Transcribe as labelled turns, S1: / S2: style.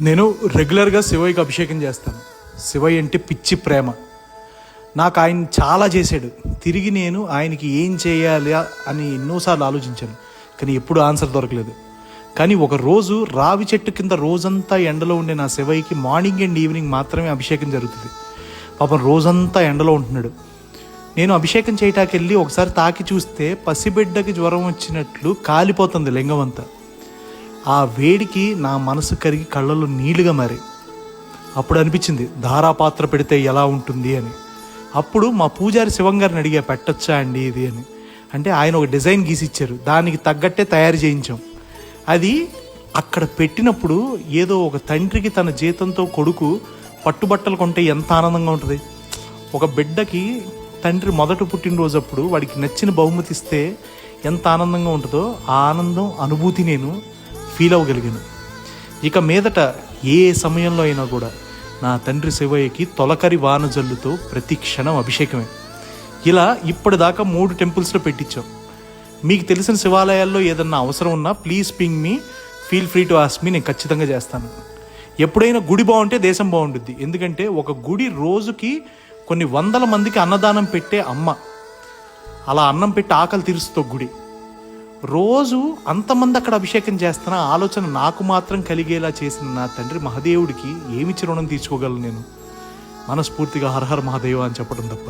S1: నేను రెగ్యులర్గా శివయ్యకి అభిషేకం చేస్తాను. శివయ్య అంటే పిచ్చి ప్రేమ. నాకు ఆయన చాలా చేశాడు. తిరిగి నేను ఆయనకి ఏం చేయాలి అని ఎన్నోసార్లు ఆలోచించాను, కానీ ఎప్పుడు ఆన్సర్ దొరకలేదు. కానీ ఒక రోజు రావి చెట్టు కింద రోజంతా ఎండలో ఉండే నా శివయ్యకి మార్నింగ్ అండ్ ఈవినింగ్ మాత్రమే అభిషేకం జరుగుతుంది. పాపం రోజంతా ఎండలో ఉంటున్నాడు. నేను అభిషేకం చేయటానికి వెళ్ళి ఒకసారి తాకి చూస్తే పసిబిడ్డకి జ్వరం వచ్చినట్లు కాలిపోతుంది లింగం అంతా. ఆ వేడికి నా మనసు కరిగి కళ్ళలో నీళ్లుగా మారి. అప్పుడు అనిపించింది ధారాపాత్ర పెడితే ఎలా ఉంటుంది అని. అప్పుడు మా పూజారి శివం గారిని అడిగా, పెట్టచ్చా అండి ఇది అని. అంటే ఆయన ఒక డిజైన్ గీసిచ్చారు, దానికి తగ్గట్టే తయారు చేయించాం. అది అక్కడ పెట్టినప్పుడు ఏదో ఒక తండ్రికి తన జీతంతో కొడుకు పట్టుబట్టలు కొంటే ఎంత ఆనందంగా ఉంటుంది. ఒక బిడ్డకి తండ్రి మొదట పుట్టినరోజు అప్పుడు వాడికి నచ్చిన బహుమతి ఇస్తే ఎంత ఆనందంగా ఉంటుందో ఆ ఆనందం అనుభూతి నేను ఫీల్ అవ్వగలిగాను. ఇక మీదట ఏ సమయంలో అయినా కూడా నా తండ్రి శివయ్యకి తొలకరి వాన జల్లుతో ప్రతి క్షణం అభిషేకమే. ఇలా ఇప్పటిదాకా 3 టెంపుల్స్లో పెట్టించాం. మీకు తెలిసిన శివాలయాల్లో ఏదన్నా అవసరం ఉన్నా please ping me, feel free to ask me, నేను ఖచ్చితంగా చేస్తాను. ఎప్పుడైనా గుడి బాగుంటే దేశం బాగుంటుంది. ఎందుకంటే ఒక గుడి రోజుకి కొన్ని వందల మందికి అన్నదానం పెట్టే అమ్మ. అలా అన్నం పెట్టి ఆకలి తీరుస్తూ గుడి. రోజు అంతమంది అక్కడ అభిషేకం చేస్తున్న ఆలోచన నాకు మాత్రం కలిగేలా చేసిన నా తండ్రి మహాదేవుడికి ఏమిచ్చి రుణం తీర్చుకోగలను నేను? మనస్ఫూర్తిగా హర హర మహాదేవ అని చెప్పడం తప్ప.